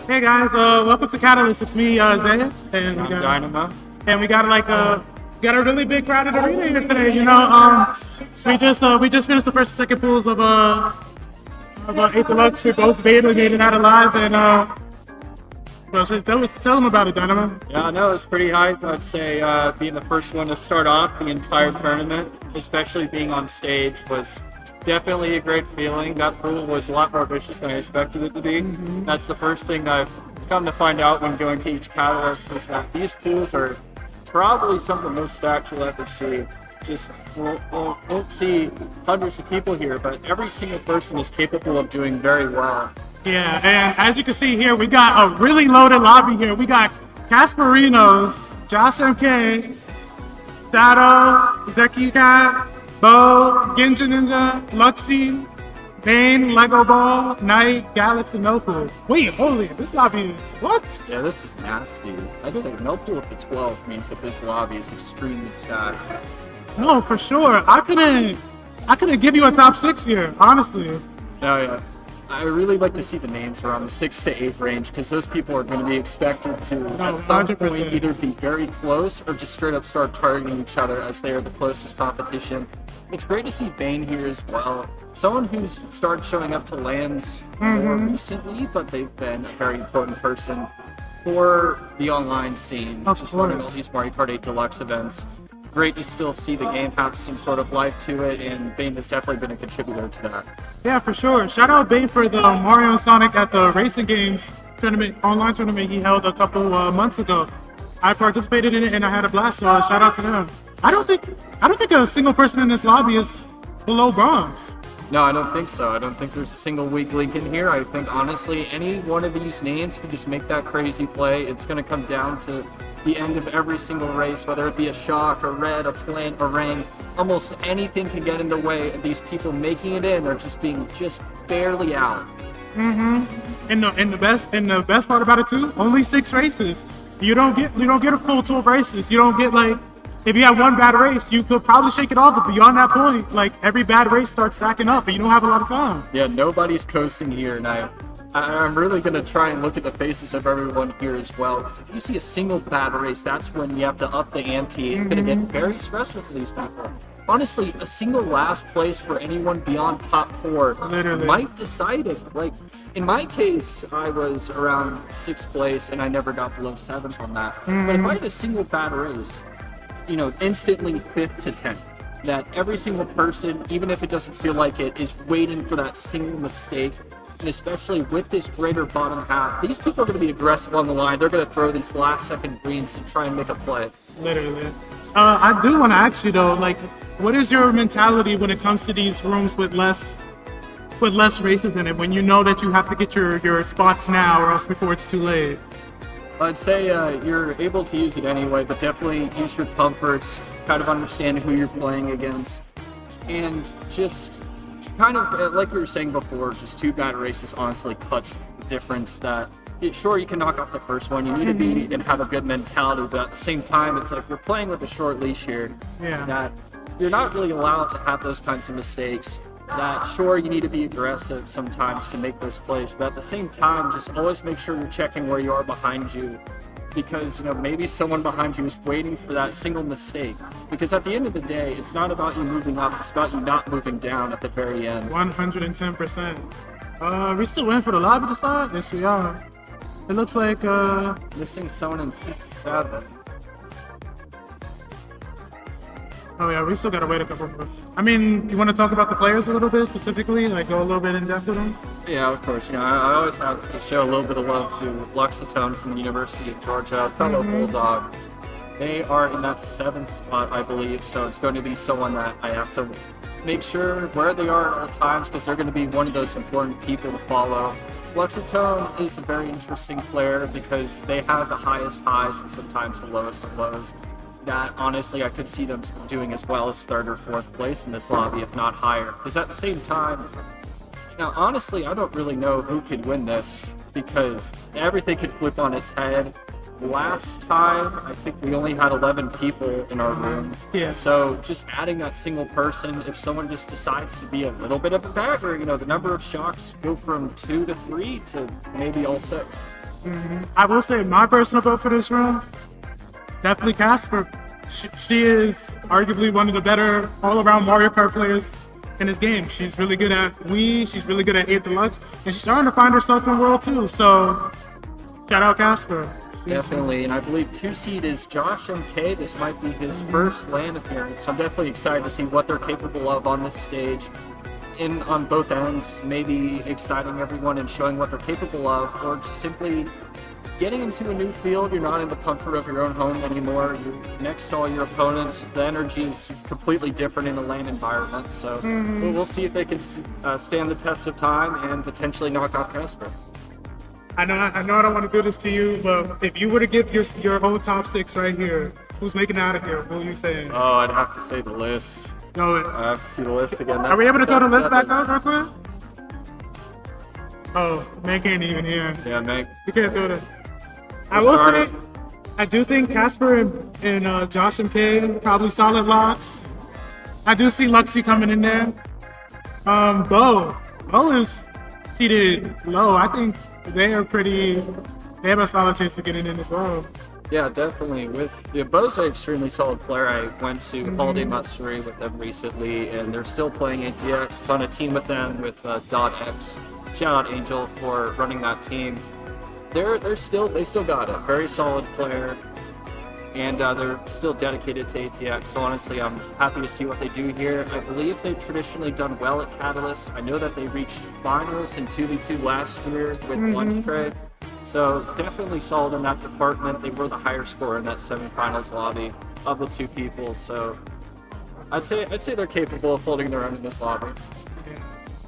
Hey guys, welcome to Catalyst. It's me, Zay, and I'm Dynamo. we got got a really big crowded arena here today. We just finished the first and second pools of 8 Deluxe. We both made it out alive, and well, so tell them about it, Dynamo. Yeah, no, it's pretty hype. I'd say being the first one to start off the entire tournament, especially being on stage, was definitely a great feeling. That pool was a lot more vicious than I expected it to be. That's the first thing I've come to find out when going to each Catalyst, was that these pools are probably some of the most stacked you'll ever see. Just won't see hundreds of people here, but every single person is capable of doing very well. Yeah, and as you can see here, we got a really loaded lobby here. We got Kasper, JoshMK, Shadowww, Zekiecat, Bo, Ginja, Luxitone, bain, Lego Ball, Knight, Galaxz, and melpool. Wait, holy, this lobby is what? Yeah, this is nasty. I'd say melpool at the 12 means that this lobby is extremely stacked. No, for sure. I couldn't give you a top 6 here, honestly. Oh yeah. I really like to see the names around the 6 to 8 range, because those people are going to be expected to at some 100%. point either be very close or just straight up start targeting each other, as they are the closest competition. It's great to see bain here as well. Someone who's started showing up to lands more recently, but they've been a very important person for the online scene. Of just running all course. these Mario Kart 8 Deluxe events. Great to still see the game have some sort of life to it, and bain has definitely been a contributor to that. Yeah, for sure. Shout out bain for the Mario and Sonic at the Racing Games tournament, online tournament he held a couple months ago. I participated in it and I had a blast, so shout out to him. I don't think a single person in this lobby is below bronze. No, I don't think so. I don't think there's a single weak link in here. I think, honestly, any one of these names could just make that crazy play. It's going to come down to the end of every single race, whether it be a shock, a red, a plant, a ring. Almost anything can get in the way of these people making it in or just being just barely out. And the best part about it too, only 6 races. You don't get a full 12 races. You don't get, like, if you have one bad race, you could probably shake it off, but beyond that point, like, every bad race starts stacking up, and you don't have a lot of time. Yeah, nobody's coasting here, and I'm really going to try and look at the faces of everyone here as well, because if you see a single bad race, that's when you have to up the ante. It's going to get very stressful for these people. Honestly, a single last place for anyone beyond top 4 Literally. might decide it. Like, in my case, I was around 6th place, and I never got below 7th on that. But if I had a single bad race, instantly 5th to 10th. That every single person, even if it doesn't feel like it, is waiting for that single mistake. And especially with this greater bottom half, these people are going to be aggressive on the line. They're going to throw these last second greens to try and make a play. Literally. I do want to ask you though, like, what is your mentality when it comes to these rooms with less races in it, when you know that you have to get your spots now or else before it's too late? I'd say you're able to use it anyway, but definitely use your comforts, kind of understand who you're playing against, and just kind of, like we were saying before, just 2 bad races honestly cuts the difference. That, sure, you can knock off the first one, you need to be and have a good mentality, but at the same time, it's like you're playing with a short leash here. Yeah. That you're not really allowed to have those kinds of mistakes. That, sure, you need to be aggressive sometimes to make those plays, but at the same time, just always make sure you're checking where you are behind you, because maybe someone behind you is waiting for that single mistake. Because at the end of the day, it's not about you moving up, it's about you not moving down at the very end. 110%. Are we still in for the lobby to start? Yes, we are. It looks like Missing someone in seat 7. oh yeah, we still gotta wait a couple more. I mean, you want to talk about the players a little bit specifically, like go a little bit in depth with them? Yeah, of course. I always have to show a little bit of love to Luxitone from the University of Georgia, fellow Bulldog. They are in that 7th spot, I believe, so it's going to be someone that I have to make sure where they are at all times, because they're going to be one of those important people to follow. Luxitone is a very interesting player because they have the highest highs and sometimes the lowest of lows. That, honestly, I could see them doing as well as 3rd or 4th place in this lobby, if not higher. Because at the same time, honestly, I don't really know who could win this, because everything could flip on its head. Last time, I think we only had 11 people in our room. Yeah. So just adding that single person, if someone just decides to be a little bit of a bagger, the number of shocks go from 2 to 3 to maybe all 6. I will say my personal vote for this room, definitely Kasper. She is arguably one of the better all-around Mario Kart players in this game. She's really good at Wii, she's really good at 8 Deluxe, and she's starting to find herself in World too. So shout out Kasper. Definitely, and I believe 2 seed is JoshMK. This might be his first LAN appearance. I'm definitely excited to see what they're capable of on this stage. On both ends, maybe exciting everyone and showing what they're capable of, or just simply getting into a new field. You're not in the comfort of your own home anymore. You're next to all your opponents. The energy is completely different in a LAN environment. So we'll see if they can stand the test of time and potentially knock out Kasper. I know I don't want to do this to you, but if you were to give your whole top 6 right here, who's making it out of here? What are you saying? Oh, I'd have to say the list. No, I have to see the list again. Are we able to throw the list back up real quick? Oh, man can't even hear. Yeah, man. You can't throw it. I will say, I do think Kasper and JoshMK probably solid locks. I do see Luxy coming in there. Bo is seated low. I think they have a solid chance of getting in as well. Yeah, definitely. Bo's an extremely solid player. I went to Holiday Matsuri with them recently, and they're still playing 8DX. I was on a team with them with .x. Shout out Angel for running that team. They still got it. Very solid player, and they're still dedicated to ATX. So honestly, I'm happy to see what they do here. I believe they've traditionally done well at Catalyst. I know that they reached finals in 2v2 last year with one trade. So definitely solid in that department. They were the higher scorer in that semifinals lobby of the 2 people. So I'd say they're capable of holding their own in this lobby.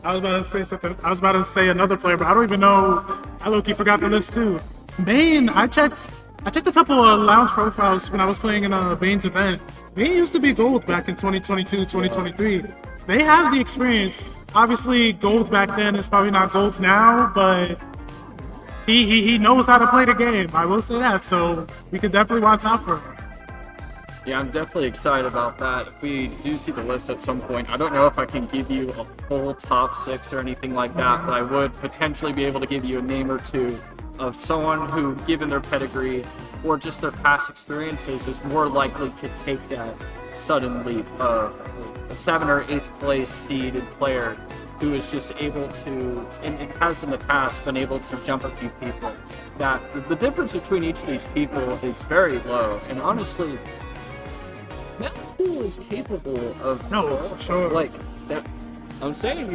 I was about to say something. I was about to say another player, but I don't even know. I low-key forgot the list too. Bain, I checked a couple of lounge profiles when I was playing in Bain's event. Bain used to be gold back in 2022, 2023. They have the experience. Obviously, gold back then is probably not gold now, but he knows how to play the game. I will say that. So we can definitely watch out for him. Yeah, I'm definitely excited about that. If we do see the list at some point, I don't know if I can give you a full top 6 or anything like that, but I would potentially be able to give you a name or two of someone who, given their pedigree or just their past experiences, is more likely to take that sudden leap of a 7th or 8th place seeded player who is just able to, and has in the past been able to jump a few people. That the difference between each of these people is very low, and honestly, melpool is capable of sure. Like that. I'm saying,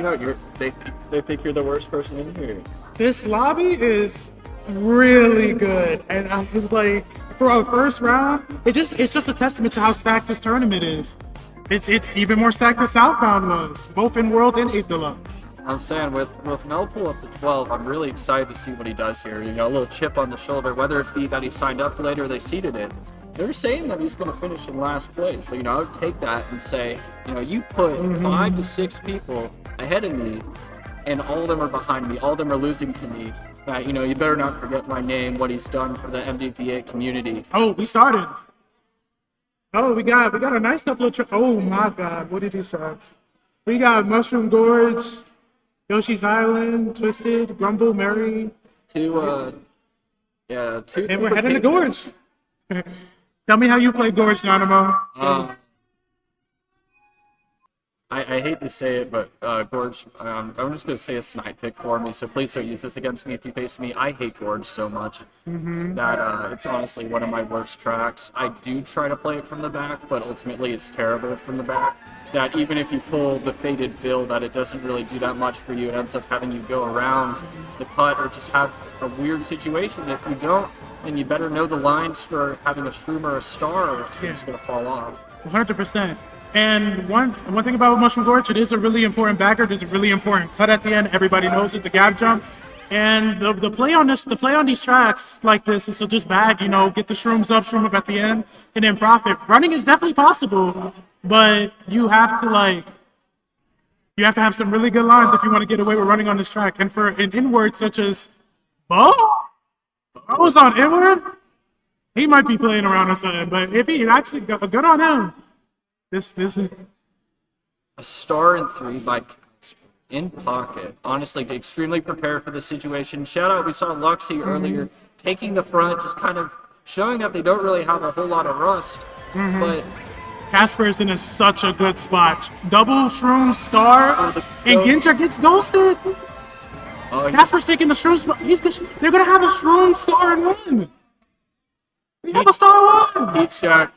they think you're the worst person in here. This lobby is really good, and I was like, for our first round, it's just a testament to how stacked this tournament is. It's even more stacked than Southbound was, both in World and 8 Deluxe. I'm saying with melpool at the 12, I'm really excited to see what he does here. A little chip on the shoulder, whether it be that he signed up late or they seeded it. They're saying that he's going to finish in last place. So, I would take that and say, you put 5 to 6 people ahead of me, and all of them are behind me. All of them are losing to me. You better not forget my name, what he's done for the MDVA community. Oh, we started. Oh, we got a nice couple of. Oh my God, what did he start? We got Mushroom Gorge, Yoshi's Island, Twisted, Grumble, Mary. Two. And we're heading to Gorge. Tell me how you play Gorge, Dynamo. I hate to say it, but Gorge, I'm just going to say a snipe pick for me, so please don't use this against me if you face me. I hate Gorge so much that it's honestly one of my worst tracks. I do try to play it from the back, but ultimately it's terrible from the back. That even if you pull the faded bill, that it doesn't really do that much for you. It ends up having you go around the cut or just have a weird situation. If you don't, then you better know the lines for having a shroom or a star, or it's just going to fall off. 100%. And one thing about Mushroom Gorge, it is a really important backer. There's a really important cut at the end. Everybody knows it, the gap jump. And the play on these tracks like this is to just bag, get the shroom up at the end, and then profit. Running is definitely possible, but you have to have some really good lines if you want to get away with running on this track. And for an inward such as Bo was on inward, he might be playing around or something. But if he actually good on him. This is a star and 3 by Kasper. in pocket. Honestly, extremely prepared for the situation. Shout out, we saw Luxy earlier taking the front, just kind of showing that they don't really have a whole lot of rust. But Kasper is in such a good spot. Double shroom star, and Ginja gets ghosted. Kasper's taking the shroom spot. They're gonna have a shroom star and win. We have a star one. Heat check.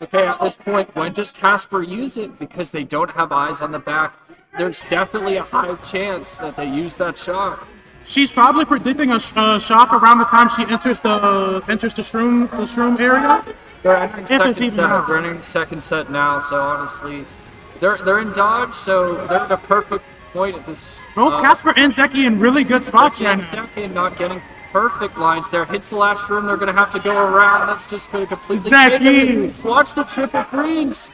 Okay, at this point, when does Kasper use it? Because they don't have eyes on the back. There's definitely a high chance that they use that shock. She's probably predicting a shock around the time she enters the shroom area. They're entering second set. They're entering second set now. So honestly, they're in dodge. So they're at a perfect point at this. Both Kasper and Zeki in really good spots right now. Zeki not getting perfect lines there. Hits the last shroom. They're going to have to go around. That's just going to completely Zeki. Watch the triple greens.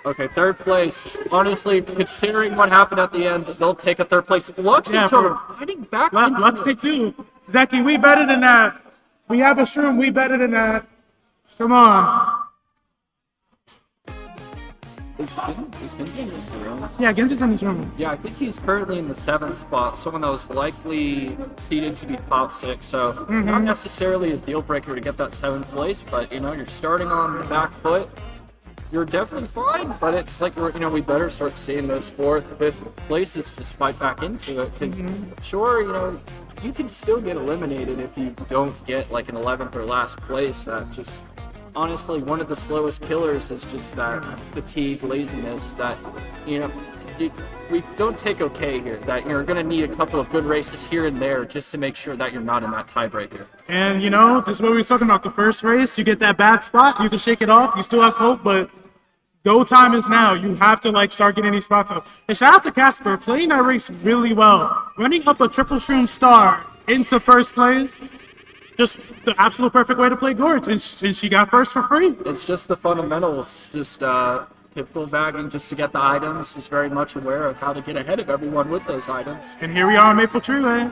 Okay, third place. Honestly, considering what happened at the end, they'll take a third place. Luxitone fighting back into Luxy too. Zeki, we better than that. We have a shroom. We better than that. Come on. Is Ginja in this room? Yeah, Ginja's in this room. Yeah, I think he's currently in the 7th spot. Someone that was likely seeded to be top 6. So not necessarily a deal breaker to get that 7th place, but you're starting on the back foot. You're definitely fine, but it's like we better start seeing those 4th, 5th places just fight back into it. Because sure, you can still get eliminated if you don't get like an 11th or last place. That just honestly one of the slowest killers is just that fatigue, laziness. That we don't take okay here. That you're going to need a couple of good races here and there just to make sure that you're not in that tiebreaker. And this is what we were talking about. The first race, you get that bad spot, you can shake it off. You still have hope, but go time is now. You have to start getting these spots up. And shout out to Kasper, playing that race really well. Running up a triple shroom star into first place. Just the absolute perfect way to play Gorge. And she got first for free. It's just the fundamentals. Just typical bagging just to get the items. Was very much aware of how to get ahead of everyone with those items. And here we are on Maple Treeway.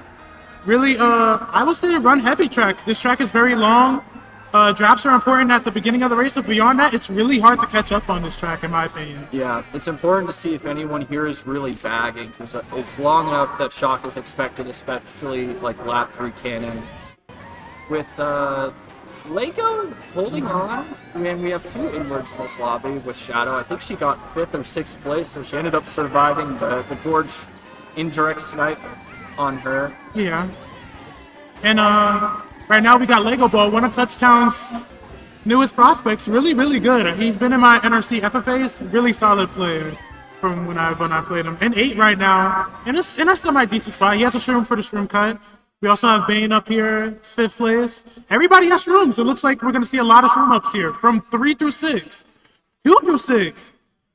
Really, I would say run heavy track. This track is very long. Drafts are important at the beginning of the race, but beyond that, it's really hard to catch up on this track, in my opinion. Yeah, it's important to see if anyone here is really bagging, because it's long enough that shock is expected, especially like lap 3 cannon. With Lego holding on, we have 2 inwards in this lobby with Shadow. I think she got 5th or 6th place, so she ended up surviving the Gorge indirect snipe on her. Yeah. And right now we got Lego Ball, one of Touchdown's newest prospects. Really, really good. He's been in my NRC FFAs. Really solid player from when I played him. And 8 right now. In a semi-decent spot. He has a shroom for the shroom cut. We also have Bain up here, 5th place. Everybody has shrooms. It looks like we're going to see a lot of shroom ups here from 3 through 6. 2 through 6.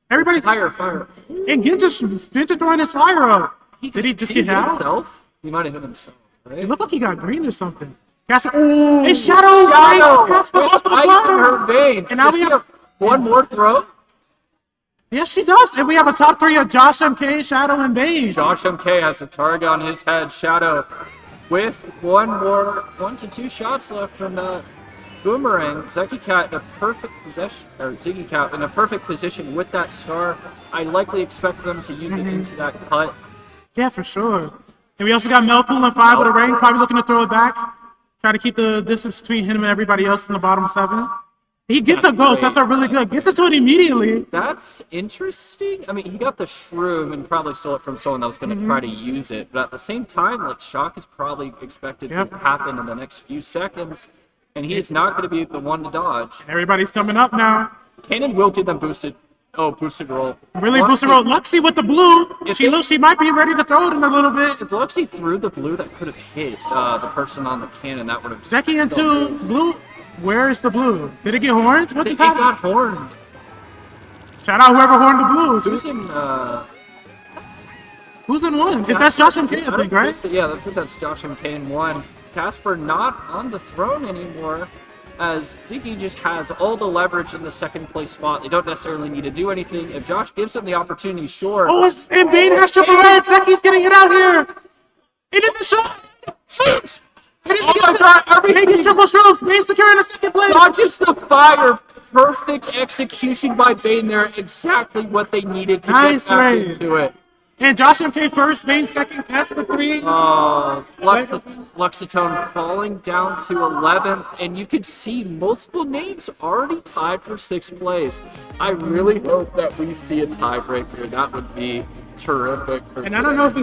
Everybody. Fire. And Ginja throwing his fire up. Did he just get out? Himself? He might have hit himself, right? It looked like he got green or something. Kasper, and Shadow Kasper off the ladder. Her veins. And now we have one more throw. Yes, she does. And we have a top 3 of JoshMK, Shadow, and Bain. JoshMK has a target on his head. Shadow with 1 to 2 shots left from the boomerang. Zekiecat in a perfect possession, or Zekiecat in a perfect position with that star. I likely expect them to use it into that cut. Yeah, for sure. And we also got melpool on 5 with a ring, probably looking to throw it back. Try to keep the distance between him and everybody else in the bottom 7. He gets a ghost. That's a really good. Gets it to it immediately. That's interesting. I mean, he got the shroom and probably stole it from someone that was going to try to use it. But at the same time, shock is probably expected to happen in the next few seconds. And he is not going to be the one to dodge. And everybody's coming up now. Cannon will give them boosted roll. Really boosted roll. Luxy with the blue. She might be ready to throw it in a little bit. If Luxy threw the blue, that could have hit the person on the cannon. That would have. Zeki and 2 blue. Where is the blue? Did it get horned? What just happened? It got horned. Shout out whoever horned the blue. Who's in 1? Is that JoshMK, I think, right? Yeah, I think that's JoshMK in 1. Kasper not on the throne anymore, as Zeke just has all the leverage in the 2nd place spot. They don't necessarily need to do anything. If Josh gives him the opportunity, sure. Oh, and Bain has triple red. Zeki's getting it out here. And in the shot. Shoots. Oh my god, everything gets triple shrooms. Bain securing the 2nd place. Dodges the fire. Perfect execution by Bain there. Exactly what they needed to get back into it. And JoshMK first, bain second, Kasper 3. Luxitone falling down to 11th, and you could see multiple names already tied for 6th place. I really hope that we see a tiebreaker. That would be terrific. And I don't know if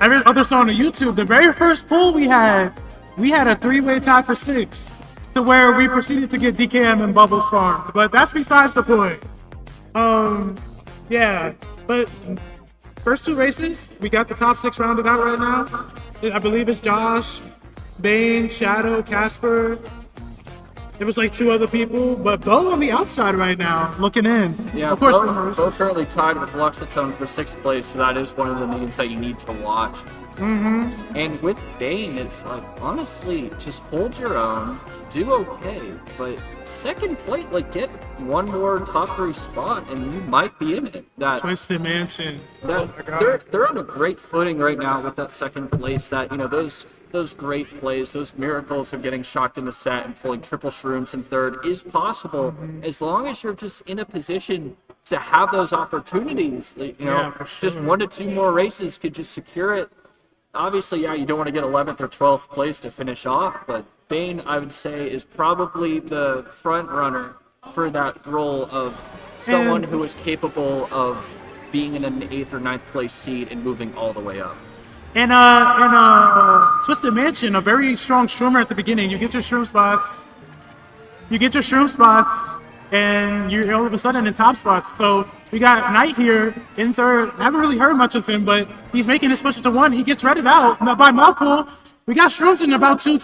every other saw on the YouTube, the very first poll we had a 3-way tie for 6, to where we proceeded to get DKM and Bubbles farmed. But that's besides the point. Yeah, but first 2 races, we got the top 6 rounded out right now. I believe it's Josh, Bain, Shadow, Kasper. There was like 2 other people, but Bo on the outside right now, looking in. Yeah, of course. Bo currently tied with Luxitone for 6th place, so that is one of the names that you need to watch. And with Bain, it's like, honestly, just hold your own, do okay, but second place, like, get one more top 3 spot and you might be in it. That Twisted Mansion. They're on a great footing right now with that second place. That, you know, those great plays, those miracles of getting shocked in the set and pulling triple shrooms in 3rd is possible as long as you're just in a position to have those opportunities. You know, just 1 to 2 more races could just secure it. Obviously, yeah, you don't want to get 11th or 12th place to finish off, but Bain, I would say, is probably the front runner for that role of someone who is capable of being in an 8th or 9th place seed and moving all the way up. And Twisted Mansion, a very strong shroomer at the beginning. You get your shroom spots, and you're all of a sudden in top spots. So we got Knight here in 3rd. I haven't really heard much of him, but he's making his push to 1. He gets redded out by melpool. We got shrooms in about 3.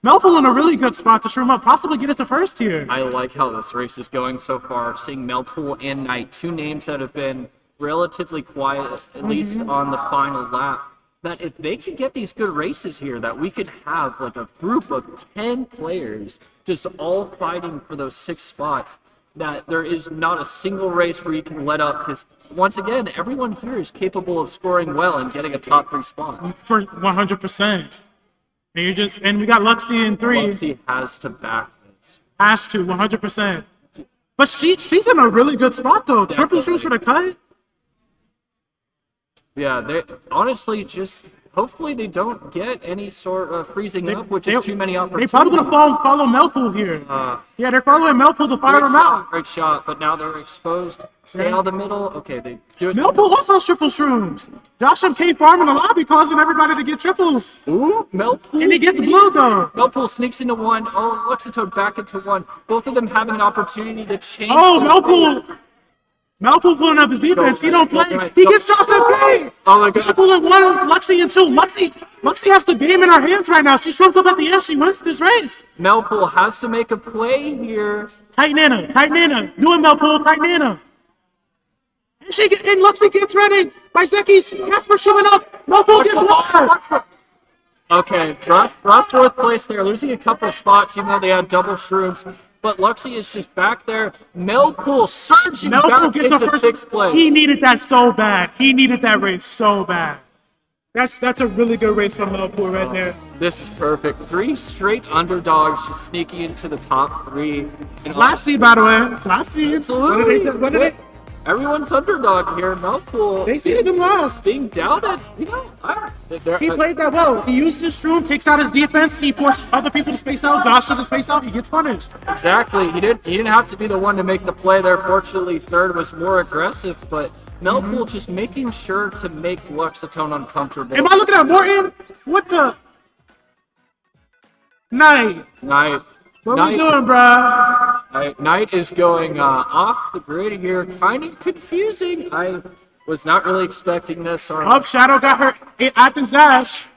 melpool in a really good spot to shroom up, possibly get it to 1st here. I like how this race is going so far. Seeing melpool and Knight, 2 names that have been relatively quiet, at least on the final lap. That if they can get these good races here, that we could have like a group of 10 players just all fighting for those 6 spots, that there is not a single race where you can let up, because once again, everyone here is capable of scoring well and getting a top 3 spot. For 100%. And we got Luxie in 3. Luxie has to back this. Has to, 100%. But she's in a really good spot though. Triple shrooms for the cut. Yeah, they honestly just hopefully they don't get any sort of freezing up, which is too many opportunities. They're probably gonna follow melpool here. Yeah, they're following melpool to fire them out. Great shot, but now they're exposed. Stay out of the middle. Okay, they do it. Melpool also has triple shrooms. JoshMK farming the lobby, causing everybody to get triples. Ooh, melpool. And he gets blue though. Melpool sneaks into 1. Oh, Luxitone back into 1. Both of them having an opportunity to change. Oh, melpool pulling up his defense. He don't play. He gets JoshMK. Oh my god. Melpool in 1, Luxie in 2. Luxie has the game in her hands right now. She shrooms up at the end. She wins this race. Melpool has to make a play here. Tight Nana. Doing melpool, tight Nana. And Luxie gets ready by Zekie's. Kasper showing up. Melpool gets water. Okay, rough 4th place there, losing a couple spots even though they had double shrooms. But Luxie is just back there. Melpool surging back into 6th place. He needed that so bad. He needed that race so bad. That's a really good race from Melpool right there. This is perfect. 3 straight underdogs just sneaking into the top 3. Last seed, by the way. Last seed. Absolutely. What did they? Everyone's underdog here. Melpool. They seeded him last. Being doubted. You know, he played that well. He used his shroom, takes out his defense. He forces other people to space out. Josh doesn't space out. He gets punished. Exactly. He didn't have to be the one to make the play there. Fortunately, 3rd was more aggressive, but melpool just making sure to make Luxitone uncomfortable. Am I looking at Morton? What the? Knight. What are we doing, bruh? Knight is going off the grid here. Kind of confusing. I was not really expecting this. Shadow got her Athens Dash.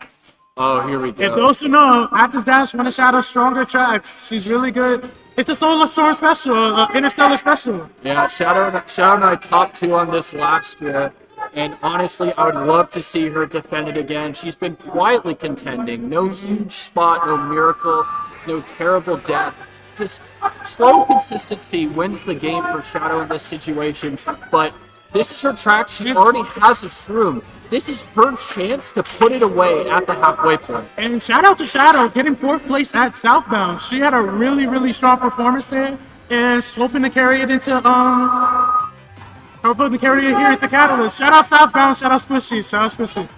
Oh, here we go. If those who know, Athens Dash, one of Shadow's stronger tracks. She's really good. It's a Solar Storm special, Interstellar special. Yeah, Shadow and I top 2 on this last year. And honestly, I would love to see her defend it again. She's been quietly contending. No huge spot, no miracle, no terrible death. Just slow consistency wins the game for Shadow in this situation. But this is her track. She already has a shroom. This is her chance to put it away at the halfway point. And shout out to Shadow getting 4th place at Southbound. She had a really, really strong performance there, and hoping to carry it into her I'll put the carrier here into Catalyst. Shout out Southbound, shout out Squishy, shout out Squishy.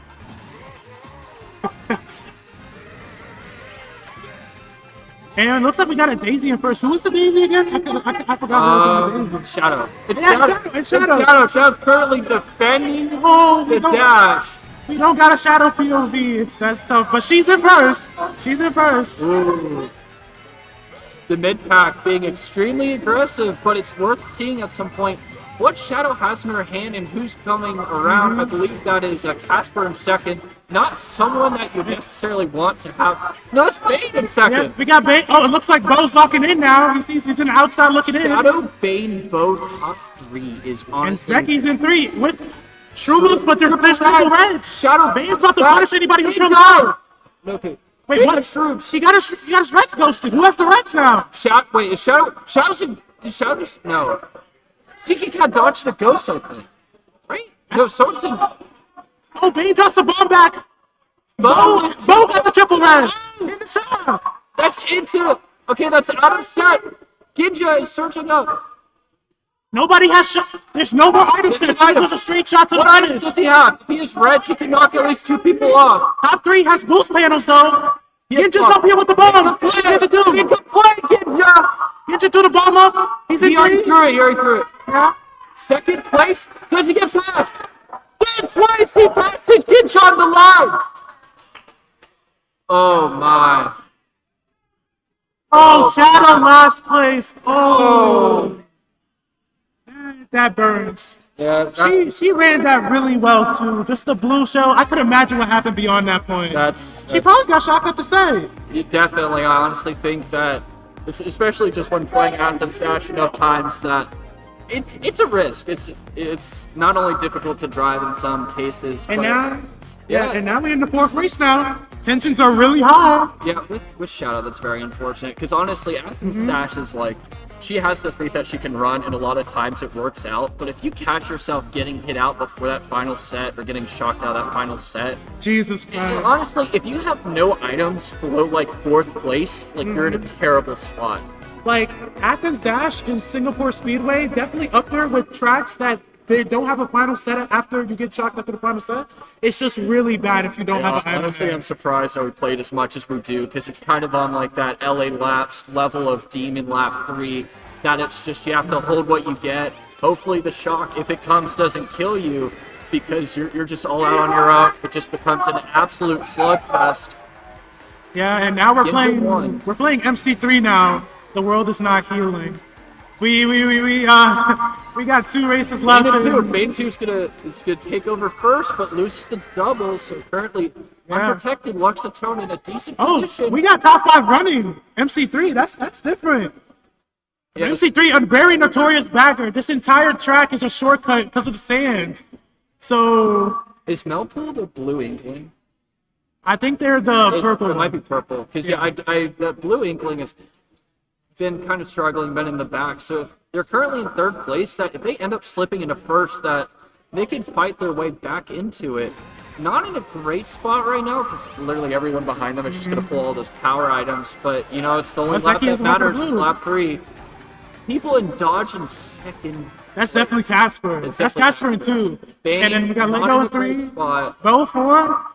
And it looks like we got a Daisy in first. Who was the Daisy again? I forgot who was the Daisy. Shadow. It's Yeah, Shadow. it's Shadow. Shadow's currently defending Oh, the dash. we don't got a Shadow POV. That's tough. But she's in first. She's in first. Ooh. The mid pack being extremely aggressive, but it's worth seeing at some point what Shadow has in her hand and who's coming around. I believe that is Kasper in second. Not someone that you necessarily want to have. No, it's Bain in second. Yeah, we got Bain. Oh, it looks like Bo's locking in now. He's in the outside looking in. Shadow, Bain, Bo, top 3 is And honestly... Zekie's in 3 with Shrooms, but there's triple reds. Shadow, Bain's about to punish anybody who Bain Shrooms down. out. Okay. Wait, Bain what? has Shrooms. He got his reds ghosted. Who has the reds now? Wait, is Shadow's in... Did Shadow just... No. Zekiecat dodged a ghost, I think. Right? No, someone's in... Oh, Bain drops the bomb back. Bo Got the triple red. In the shot. That's into... Okay, that's out of set. Ginja is searching up. Nobody has shot. There's no more item sets. He does a straight shot to the What items finish. does he have? If he has reds, he can knock at least 2 people off. Top 3 has boost panels though. Yeah, Ginja's up here with the bomb. He Ginja do. can play, Ginja! Ginja do the bomb up. He's in He already 3. threw it. Yeah. Second place, does he get past? Third place, he passes Ginja on the line! Oh my. Oh, Shadow last place. Oh. That burns. Yeah, She ran that really well too. Just the blue shell. I could imagine what happened beyond that point. that's She probably got shocked at the say. you definitely, I honestly think that, especially just when playing Athens Dash enough times, that it's a risk. It's not only difficult to drive in some cases, And but now, Yeah. and now we're in the 4th race now. Tensions are really high. yeah, with Shadow, that's very unfortunate. Because honestly, Athens Dash is like, she has the free that she can run, and a lot of times it works out. But if you catch yourself getting hit out before that final set, or getting shocked out of that final set, Jesus and Christ. honestly, if you have no items below like 4th place, like you're in a terrible spot. Like, Athens Dash and Singapore Speedway, definitely up there with tracks that they don't have a final set after you get shocked after the final set. It's just really bad if you don't have an item. Honestly, there. I'm surprised how we played as much as we do, because it's kind of on like that LA Laps level of Demon Lap 3, that it's just you have to hold what you get. Hopefully the shock, if it comes, doesn't kill you, because you're just all out on your own. It just becomes an absolute slugfest. Yeah, and now we're Ginja won. playing MC3 now. The world is not healing. We got 2 races left. Bain 2 is gonna take over first, but loses the double, so currently unprotected. Luxitone in a decent position. Oh, we got top 5 running. MC3, that's different. Yeah, MC3, a very notorious bagger. This entire track is a shortcut because of the sand. So is melpool the blue inkling? I think they're the purple. It might be purple, because the blue inkling has been kind of struggling, been in the back. So if they're currently in 3rd place, that if they end up slipping into 1st, that they can fight their way back into it. Not in a great spot right now, because literally everyone behind them is just going to pull all those power items. But you know, it's the only lap that matters. Is lap 3. People in dodge in 2nd. That's definitely Kasper. That's Kasper in 2. Bain, And then we got Lego in 3. Spot. Bo 4.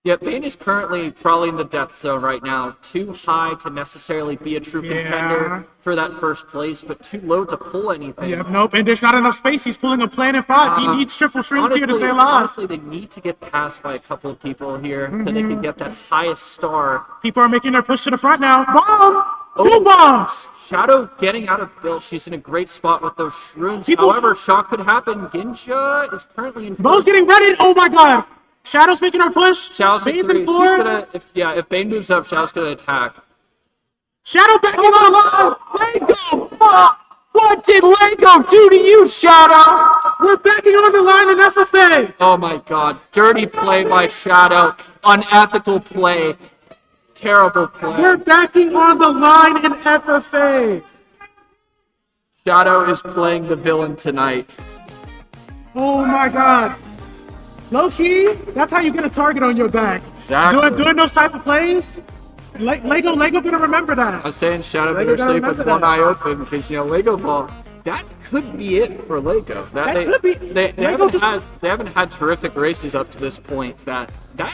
Yeah, Bain is currently probably in the death zone right now. Too high to necessarily be a true contender for that 1st place, but too low to pull anything. Yep, nope. And there's not enough space. He's pulling a Planet 5. He needs triple shrooms here to stay alive. Honestly, they need to get passed by a couple of people here so they can get that highest star. People are making their push to the front now. Bomb! 2 bombs! Shadow getting out of build. She's in a great spot with those shrooms. However, shock could happen. Ginja is currently in Bo's getting ready. Oh my god. Shadow's making her push. Shadow's Bain's in in 3. 4. She's gonna, if Bain moves up, Shadow's gonna attack. Shadow backing on the line. Lego! What did Lego do to you, Shadow? We're backing on the line in FFA. Oh my god. Dirty play by Shadow. Unethical play. Terrible play. We're backing on the line in FFA. Shadow is playing the villain tonight. Oh my god. Low key, that's how you get a target on your back. Exactly. Doing those type of plays. Lego gonna remember that. I'm saying Shadow Lego better gotta safe with remember one that. eye open, because, you know, Lego ball. that could be it for Lego. Could be. They haven't had terrific races up to this point. That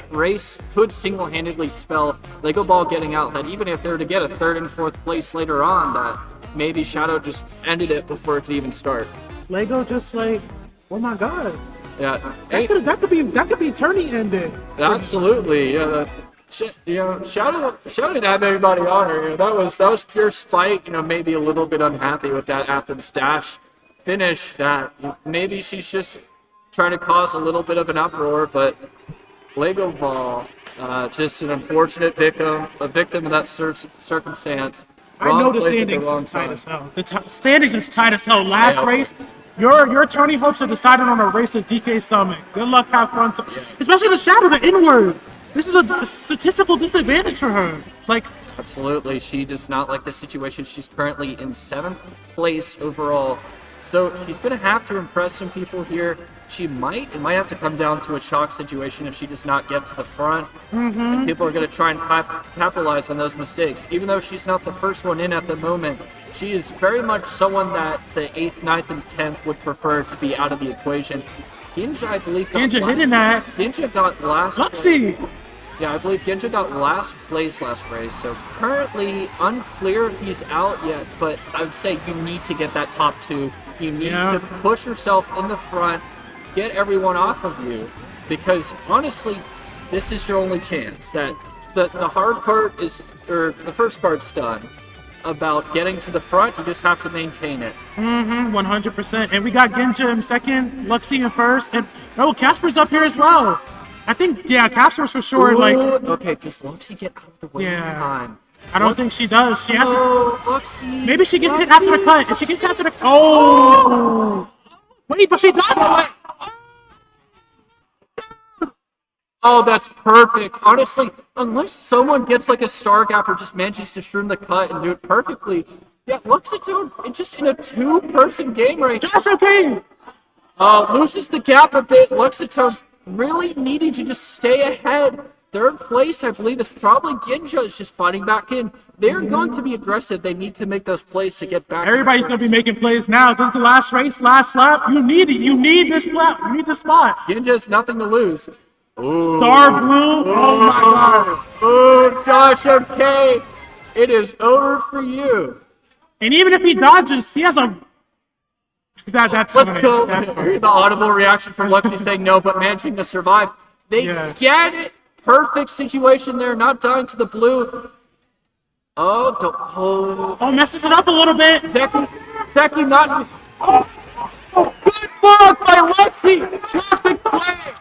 race could single-handedly spell Lego Ball getting out. That even if they were to get a 3rd and 4th place later on, that maybe Shadow just ended it before it could even start. Lego just like, oh my god. Yeah, that could be tourney ending. Absolutely. Yeah. Shadow didn't have anybody on her. That was pure spite. Maybe a little bit unhappy with that Athens Dash finish. That maybe she's just trying to cause a little bit of an uproar. But Lego Ball, just an unfortunate victim of that circumstance. I know the standings is tight as hell. The standings is tight as hell. Last race, your tourney hopes are decided on a race at DK Summit. Good luck, have fun. Especially the Shadow, the N-word. This is a statistical disadvantage for her. Absolutely, she does not like the situation. She's currently in 7th place overall, so she's gonna have to impress some people here. It might have to come down to a chalk situation if she does not get to the front, and people are gonna try and capitalize on those mistakes. Even though she's not the first one in at the moment, she is very much someone that the 8th, 9th, and 10th would prefer to be out of the equation. Ginja, I believe, Ginja got last. Luxie. Yeah, I believe Ginja got last place last race, so currently unclear if he's out yet, but I would say you need to get that top 2. You need to push yourself in the front, get everyone off of you, because honestly, this is your only chance. That the hard part the first part's done. About getting to the front, you just have to maintain it. 100%. And we got Ginja in 2nd, Luxie in 1st, and Kasper's up here as well. I think, Kasper's for sure. Okay, does Luxie get out of the way in time? I don't think she does. She has to. Luxie. Maybe she gets hit after the cut. If she gets after the. Oh! Wait, but she does. Oh, that's perfect. Honestly, unless someone gets like a star gap or just manages to shroom the cut and do it perfectly, Luxitone just in a 2-person game right now. JoshMK! Loses the gap a bit. Luxitone really needing to just stay ahead. 3rd place, I believe, is probably Ginja is just fighting back in. They're going to be aggressive. They need to make those plays to get back. Everybody's going to be making plays now. This is the last race, last lap. You need it. You need this lap. You need the spot. Ginja has nothing to lose. Ooh. Star Blue. Oh my god. Oh, JoshMK. It is over for you. And even if he dodges, he has a... That's Let's funny. go. That's funny. The audible reaction from Luxie saying no, but managing to survive. They get it. Perfect situation there, not dying to the blue. Oh, messes it up a little bit. Zeki not... Good block by Luxie. Perfect play.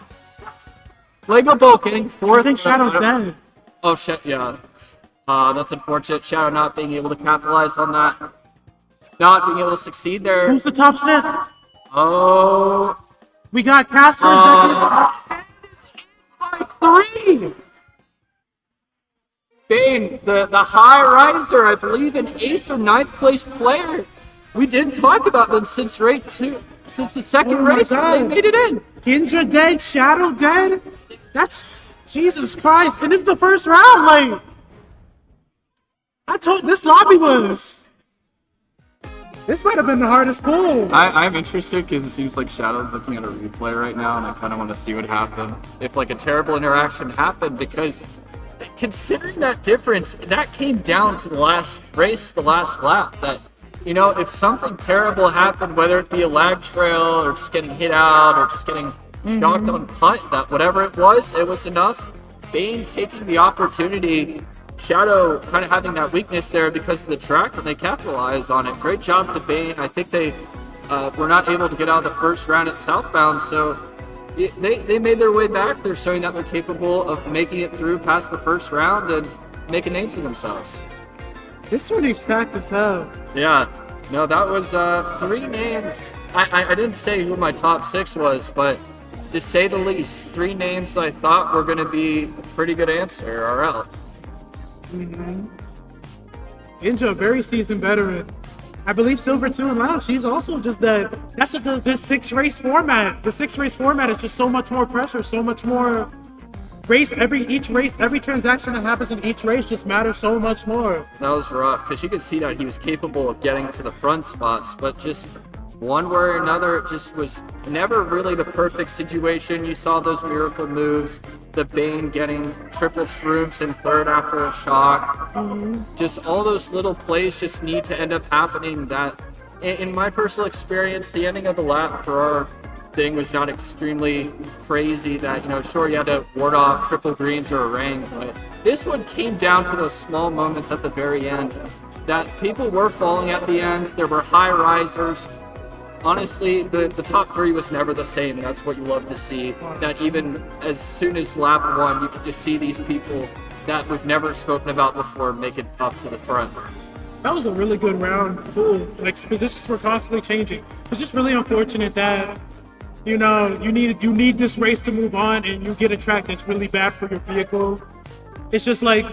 Lego Ball getting 4th. I think Shadow's dead. Oh, shit, yeah. That's unfortunate. Shadow not being able to capitalize on that. Not being able to succeed there. Who's the top 6? Oh. We got Kasper, by 3! Bain, the high riser, I believe, an 8th or 9th place player. We didn't talk about them since the 2nd race, but they made it in. Ginja dead, Shadow dead? That's Jesus Christ. And it's the first round, I told this lobby was. This might have been the hardest pool. I'm interested because it seems like Shadow's looking at a replay right now, and I kind of want to see what happened. If a terrible interaction happened, because considering that difference, that came down to the last race, the last lap. That if something terrible happened, whether it be a lag trail or just getting hit out or just getting shocked on cut, that whatever it was enough. Bain taking the opportunity. Shadow kind of having that weakness there because of the track, and they capitalize on it. Great job to Bain. I think they were not able to get out of the first round at Southbound, so they made their way back. They're showing that they're capable of making it through past the first round and make a name for themselves. This one is stacked as hell. Yeah. No, that was 3 names. I didn't say who my top 6 was, but to say the least, 3 names that I thought were going to be a pretty good answer are out. Ginja, a very seasoned veteran. I believe Silver 2 and Lounge, she's also just that. That's what this 6-race format. The 6-race format is just so much more pressure, so much more every transaction that happens in each race just matters so much more. That was rough, because you could see that he was capable of getting to the front spots, but just one way or another, it just was never really the perfect situation. You saw those miracle moves, the Bain getting triple shrooms in third after a shock. Just all those little plays just need to end up happening. That, in my personal experience, the ending of the lap for our thing was not extremely crazy. That, you know, sure, you had to ward off triple greens or a ring, but this one came down to those small moments at the very end that people were falling at the end. There were high risers. Honestly, the top three was never the same, and that's what you love to see. That even as soon as lap one, you could just see these people that we've never spoken about before make it up to the front. That was a really good round. Ooh, like, positions were constantly changing. It's just really unfortunate that, you know, you need this race to move on, and you get a track that's really bad for your vehicle. It's just like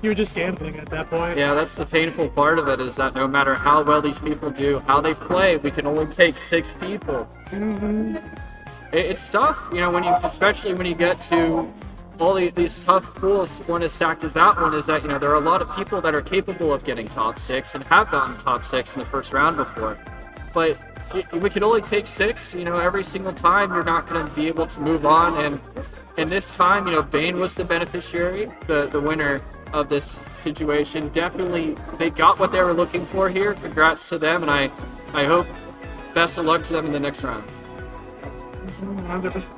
you're just gambling at that point. Yeah, that's the painful part of it, is that no matter how well these people do, how they play, we can only take 6 people. It's tough, you know, especially when you get to all these tough pools. One as stacked as that one is that, you know, there are a lot of people that are capable of getting top 6 and have gotten top 6 in the first round before. But we can only take 6, you know, every single time. You're not going to be able to move on. And this time, you know, Bain was the beneficiary, the winner of this situation. Definitely, they got what they were looking for here. Congrats to them, and I hope best of luck to them in the next round. 100%.